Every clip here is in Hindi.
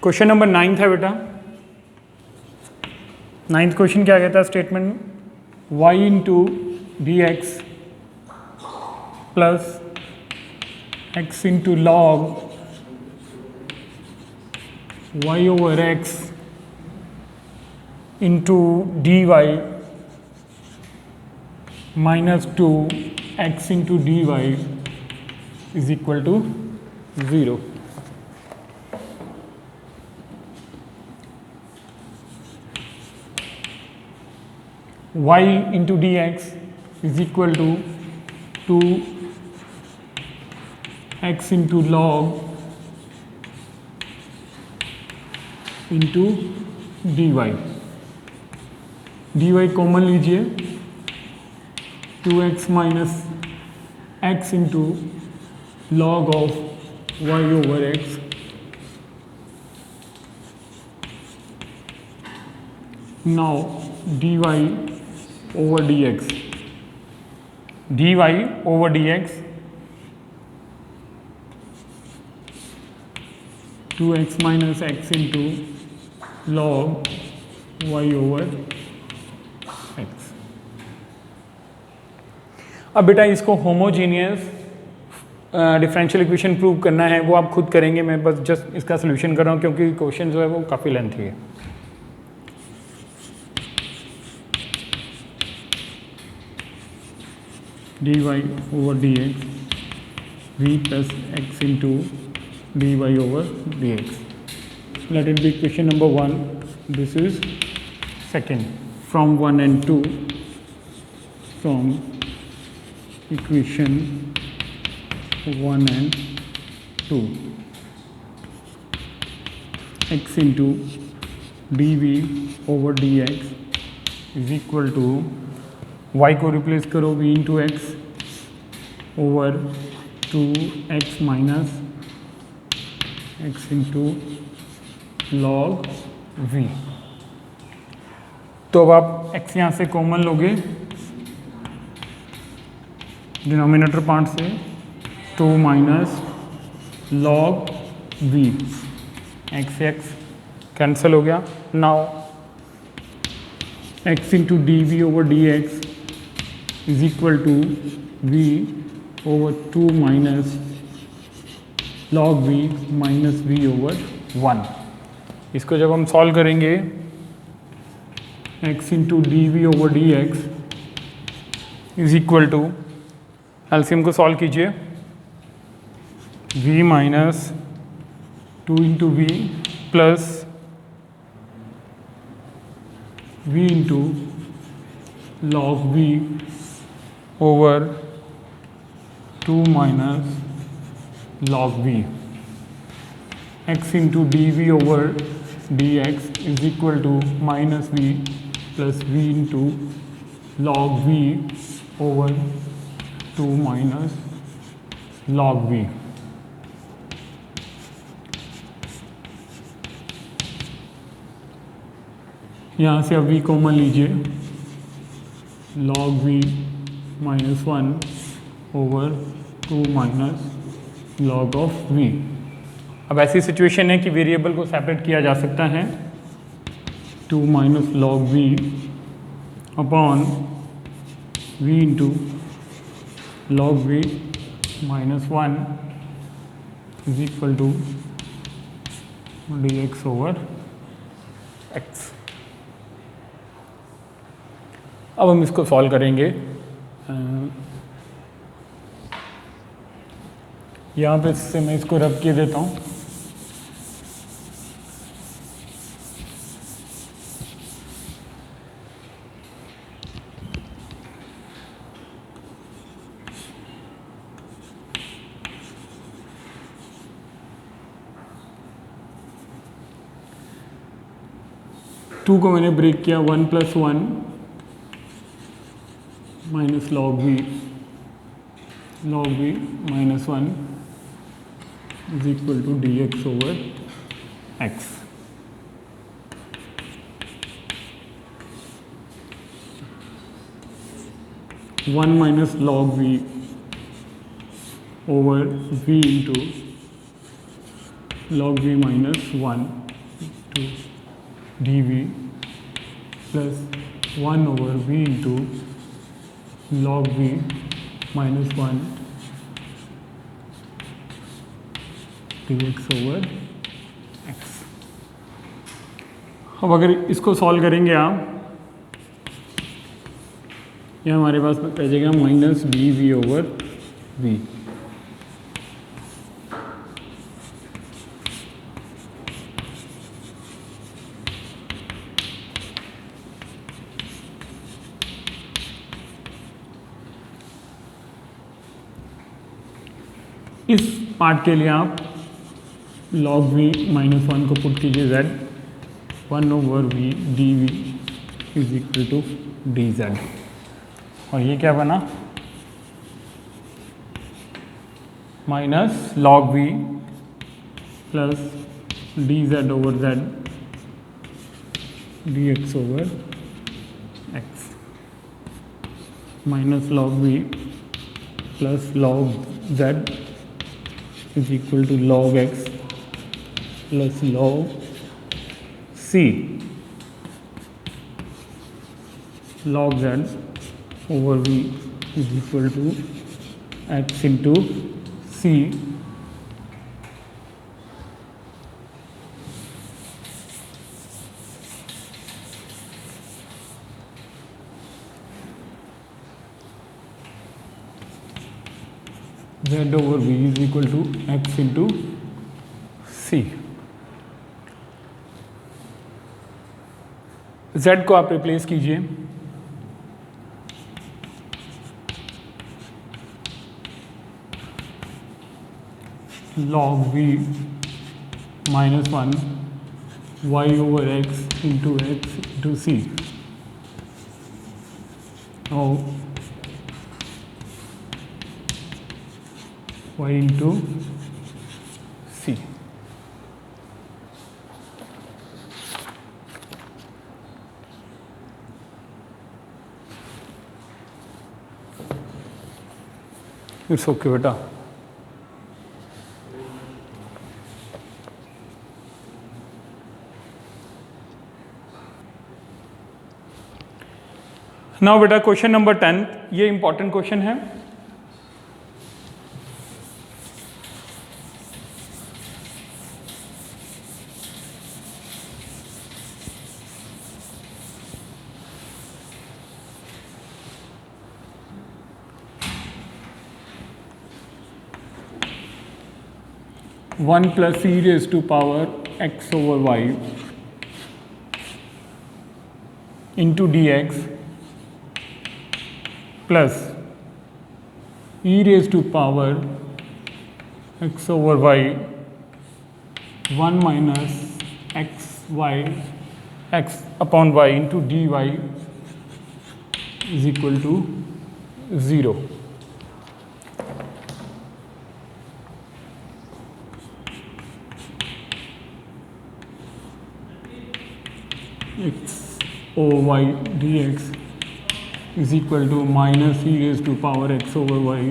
क्वेश्चन नंबर 9 है बेटा। 9th क्वेश्चन क्या कहता है statement, y into d x plus x into log y over x into d y minus 2 x into d Y is equal to 0। y into d x is equal to 2x into log into d y common लीजिए, 2x minus x into log of y over x now dy over dx, dy over dx 2x minus x into log y over x। अब बेटा इसको होमोजीनियस डिफरेंशियल इक्वेशन प्रूव करना है, वो आप खुद करेंगे, मैं बस जस्ट इसका सोल्यूशन कर रहा हूँ क्योंकि क्वेश्चन जो है वो काफ़ी लेंथी है। dy over dx v plus x into dy over dx, let it be equation number 1, this is second from 1 and 2, from equation 1 and 2 x into dv over dx is equal to y को रिप्लेस करो v into x over 2x minus x into log v। तो अब आप x यहाँ से कॉमन लोगे डिनोमिनेटर पार्ट से, 2 minus log v, x cancel हो गया। Now x into d v over d x is equal to v over 2 minus log v minus v over 1। इसको जब हम सॉल्व करेंगे x into d v over d x is equal to, LCM को सॉल्व कीजिए, v minus 2 into v plus v into log v over 2 minus log v, x into d v over d x is equal to minus v plus v into log v over 2 minus log v। यहाँ से अब v कॉमन लीजिए, log v minus 1 over 2 minus log of v। अब ऐसी सिचुएशन है कि वेरिएबल को सेपरेट किया जा सकता है, 2 minus log v upon v into log v minus 1 is equal to d x over x. अब हम इसको सॉल्व करेंगे, यहाँ पे इससे मैं इसको रब किए देता हूँ। टू को मैंने ब्रेक किया, 1 plus 1 minus log v minus 1 is equal to d x over x. One minus log v over v into log v minus 1 to d v plus 1/v into log v minus 1 dx over x। अब अगर इसको सॉल्व करेंगे आप, ये हमारे पास रह जाएगा minus d v over v. इस पार्ट के लिए आप log v माइनस 1 को पुट कीजिए z, 1/v dv is equal to dz। और ये क्या बना, minus log v plus dz over z dx over x, minus log v plus log z is equal to log x plus log c log z over v is equal to x into c z over v is equal to x into c। z को आप रिप्लेस कीजिए, log v minus 1 y over x into c और y into c। It's okay बेटा। नाउ बेटा क्वेश्चन नंबर 10, ये इंपॉर्टेंट क्वेश्चन है। One plus e raise to power x over y into d x plus e raise to power x over y 1 minus x upon y into d Y is equal to 0। X o y d x is equal to minus e raised to power x over y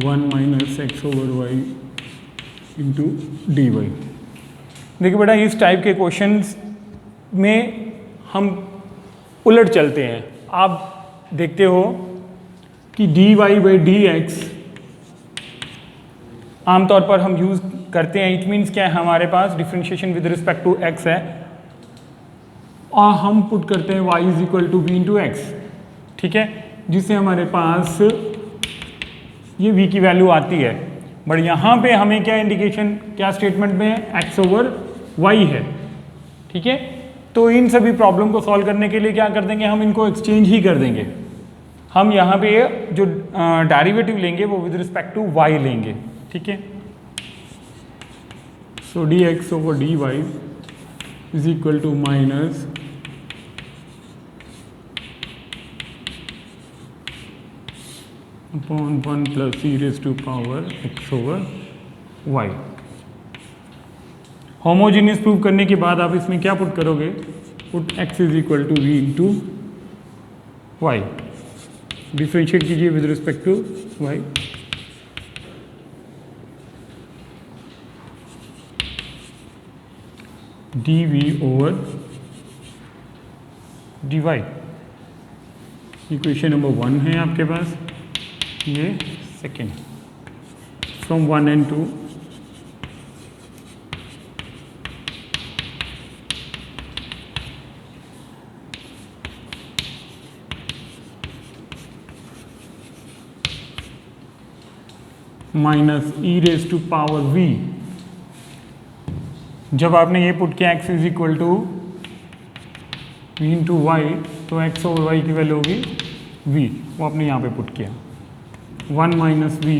1 minus x over y into dy। देखिए बेटा, इस टाइप के क्वेश्चंस में हम उलट चलते हैं। आप देखते हो कि dy बाई डी एक्स आमतौर पर हम यूज़ करते हैं। इट मीन्स क्या है, हमारे पास differentiation with respect to x है और हम पुट करते हैं y is equal to we into X, ठीक है, जिससे हमारे पास ये v की वैल्यू आती है। बट यहाँ पे हमें क्या इंडिकेशन, क्या स्टेटमेंट में x ओवर y है, ठीक है। तो इन सभी प्रॉब्लम को सॉल्व करने के लिए क्या कर देंगे, हम इनको एक्सचेंज ही कर देंगे। हम यहाँ पे जो डेरिवेटिव लेंगे वो विद रिस्पेक्ट टू y लेंगे, ठीक है। So D x over D Y is equal to minus upon 1 plus e raise to power x over Y. Homogeneous prove करने के बाद आप इसमें क्या पुट करोगे, put x is equal to we into Y, differentiate कीजिए with respect to y। dv over dy। Equation number 1 है आपके पास, ये second. From 1 and 2 minus e raise to power v। जब आपने ये पुट किया x is equal to we into y, तो x ओवर y की वैल्यू होगी v, वो आपने यहाँ पे पुट किया। 1 minus v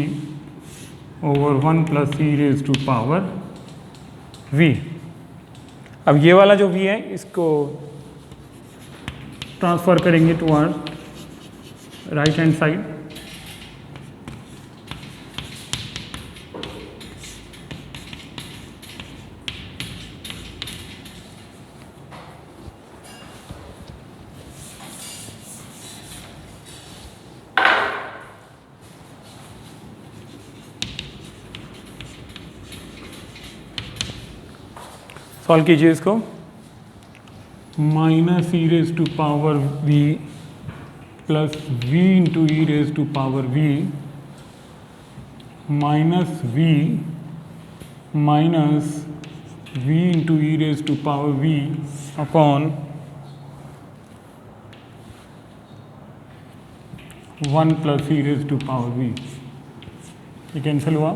over 1 plus e raise to power v। अब ये वाला जो v है इसको ट्रांसफर करेंगे toward right hand side. Solve कीजिए इसको। Minus e raise to power v plus v into e raise to power v minus v into e raise to power v upon 1 plus e raise to power v. ये कैंसिल हुआ,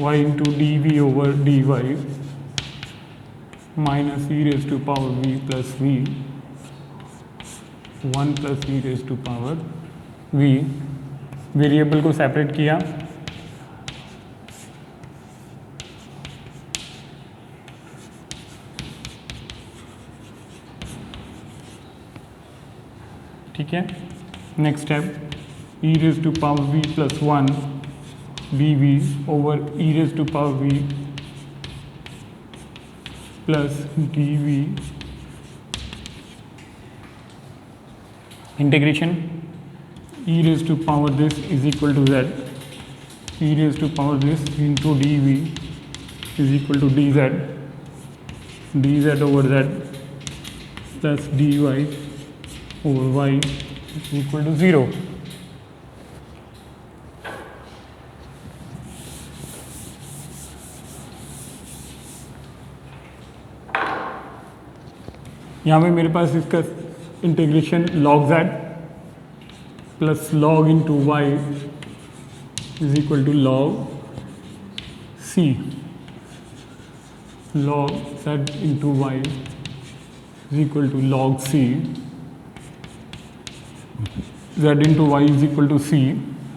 y into d v over D y minus e raise to power v plus v 1 plus e raise to power v। Variable को सेपरेट किया, ठीक है। Next step, e raise to power v plus 1 dv over e raise to power v plus dv integration e raised to power this is equal to z, e raised to power this into dv is equal to dz over z plus dy over y is equal to 0। यहाँ पे मेरे पास इसका integration log z plus log into y is equal to log c, log z into y is equal to log c, z into y is equal to c।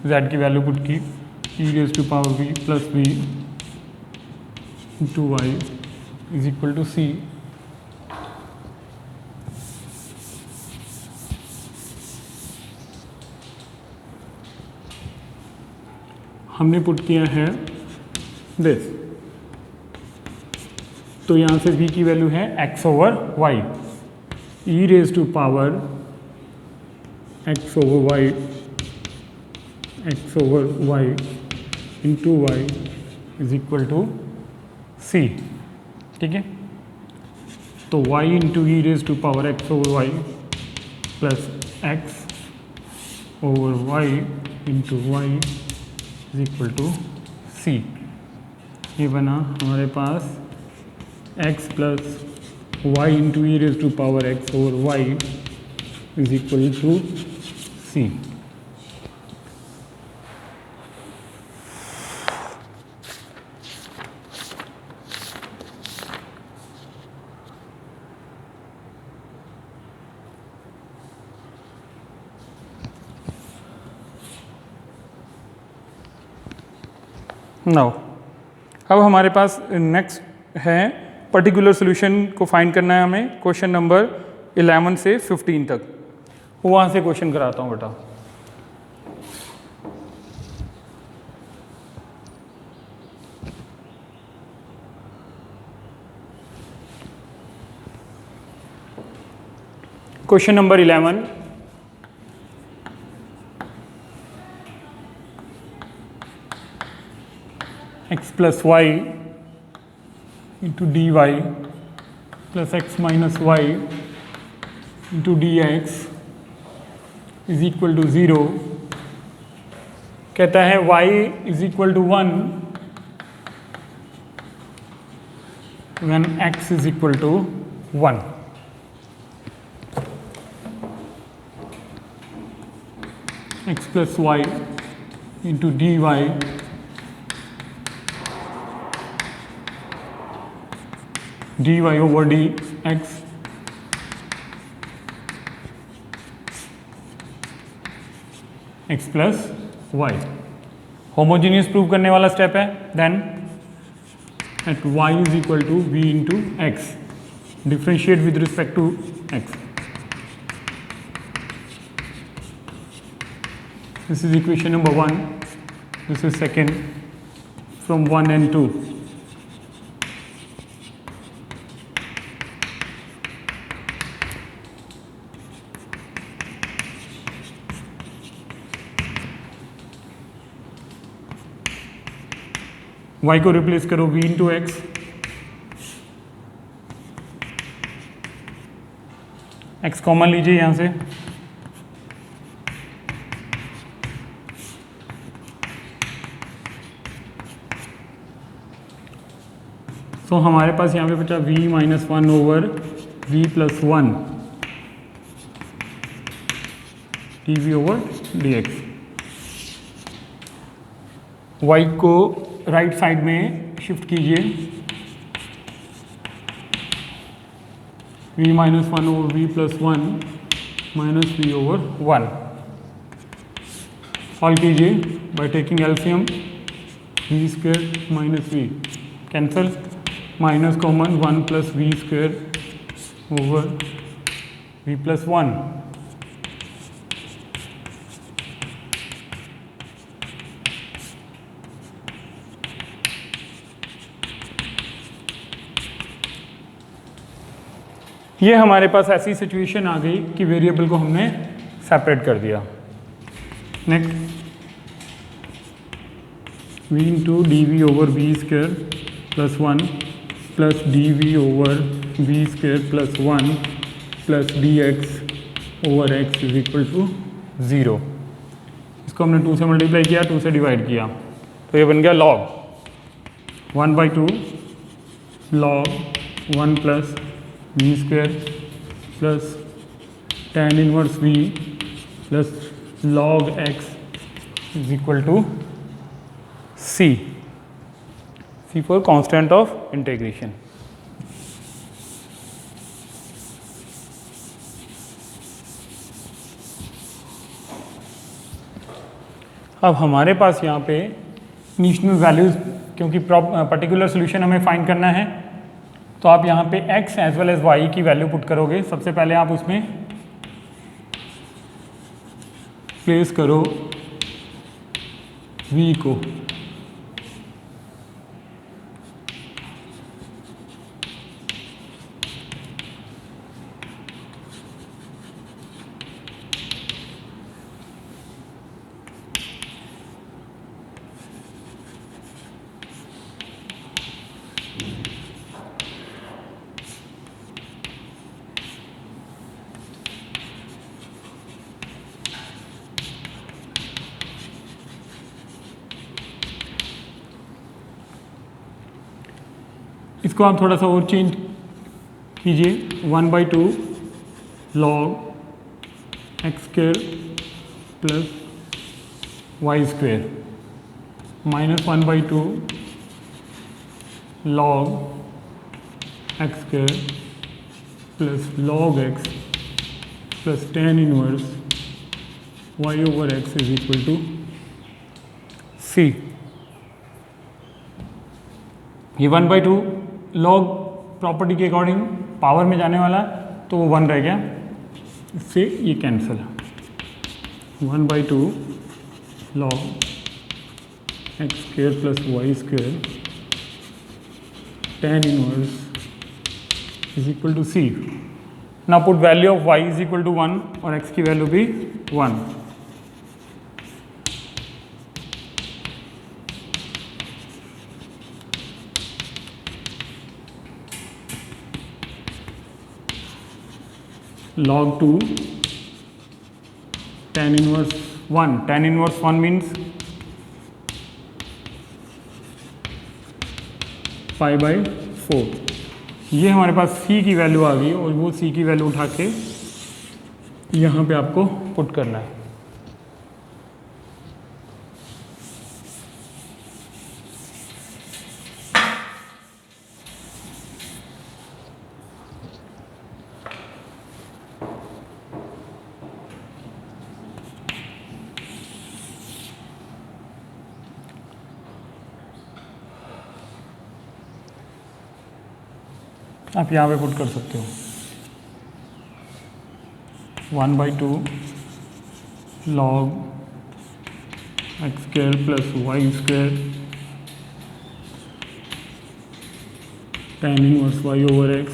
z की वैल्यू पुट की, e raise to power v plus v into y is equal to c। हमने पुट किया है दिस, तो यहाँ से v की वैल्यू है x over y, e raise to power x over y into y is equal to c, ठीक है। तो y into e raise to power x over y plus x over y into y is equal to c। ये बना हमारे पास x plus y into e raise to power x over y is equal to c। Now अब हमारे पास नेक्स्ट है पर्टिकुलर सॉल्यूशन को फाइंड करना है हमें, क्वेश्चन नंबर 11 से 15 तक। वहाँ से क्वेश्चन कराता हूँ बेटा। Question number 11, x plus y into d y plus x minus y into d x is equal to 0। कहता है y is equal to 1 when x is equal to 1। x plus y into dy over dx x plus y। Homogeneous prove करने वाला स्टेप है। Then at y is equal to v into x, differentiate with respect to x। This is equation number 1, this is second from 1 and 2। y को रिप्लेस करो v into x, x common लीजिए यहाँ से, तो हमारे पास यहाँ पे बचा v minus 1 over v plus 1 dv over dx। y को राइट साइड में शिफ्ट कीजिए, v minus 1 over v plus 1 minus v over 1। Solve कीजिए by taking LCM, v square minus v cancel, minus common 1 plus v square over v plus 1। ये हमारे पास ऐसी सिचुएशन आ गई कि वेरिएबल को हमने सेपरेट कर दिया। Next v into d v over v square plus 1 plus d v over v square plus 1 plus d x over x is equal to 0। इसको हमने 2 से मल्टीप्लाई किया, 2 से डिवाइड किया, तो ये बन गया log 1/2 log 1 plus v square plus tan inverse v plus log x is equal to c for constant of integration. अब हमारे पास यहाँ पे इनिशियल वैल्यूज, क्योंकि पर्टिकुलर सोल्यूशन हमें फाइंड करना है, तो आप यहाँ पे x as well as y की वैल्यू पुट करोगे। सबसे पहले आप उसमें प्लेस करो v को, इसको आप थोड़ा सा और चेंज कीजिए, 1/2 log x square plus y square minus 1/2 log x square plus log x plus tan inverse y over x is equal to c। ये 1/2 लॉग प्रॉपर्टी के अकॉर्डिंग पावर में जाने वाला, तो वो 1 रह गया, इससे ये cancel. 1/2 log x square plus y square tan inverse is equal to c। Now put value of y is equal to 1 और x की वैल्यू भी 1। log 2 tan inverse 1. Tan inverse 1 means pi by 4. ये हमारे पास c की वैल्यू आ गई और वो c की वैल्यू उठा के यहाँ पे आपको पुट करना है. आप यहाँ पे पुट कर सकते हो 1/2 log x square plus y square tan inverse y over x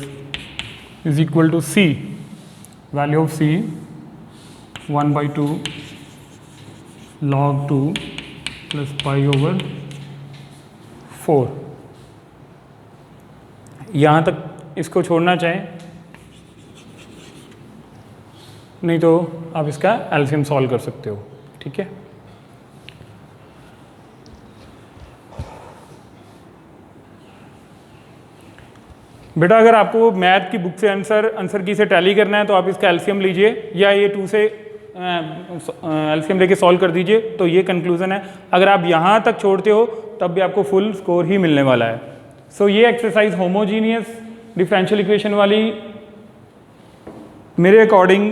is equal to c. Value of c 1/2 log 2 plus pi over 4. यहाँ तक इसको छोड़ना चाहें, नहीं तो आप इसका एलसीएम सॉल्व कर सकते हो. ठीक है, बेटा अगर आपको मैथ की बुक से आंसर की से टैली करना है तो आप इसका एलसीएम लीजिए या ये 2 से एलसीएम लेके सॉल्व कर दीजिए. तो ये कंक्लूजन है. अगर आप यहाँ तक छोड़ते हो तब भी आपको फुल स्कोर ही मिलने वाला है. सो ये एक्सरसाइज होमोजीनियस डिफरेंशियल इक्वेशन वाली मेरे अकॉर्डिंग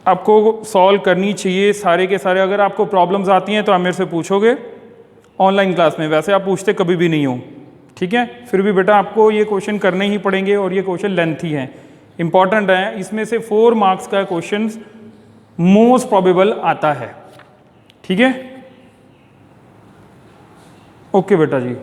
आपको सॉल्व करनी चाहिए सारे के सारे. अगर आपको प्रॉब्लम्स आती हैं तो आप मेरे से पूछोगे ऑनलाइन क्लास में, वैसे आप पूछते कभी भी नहीं हो. ठीक है, फिर भी बेटा आपको ये क्वेश्चन करने ही पड़ेंगे और ये क्वेश्चन लेंथी हैं, इंपॉर्टेंट है. इसमें से 4 मार्क्स का क्वेश्चन मोस्ट प्रोबेबल आता है. ठीक है, ओके बेटा जी.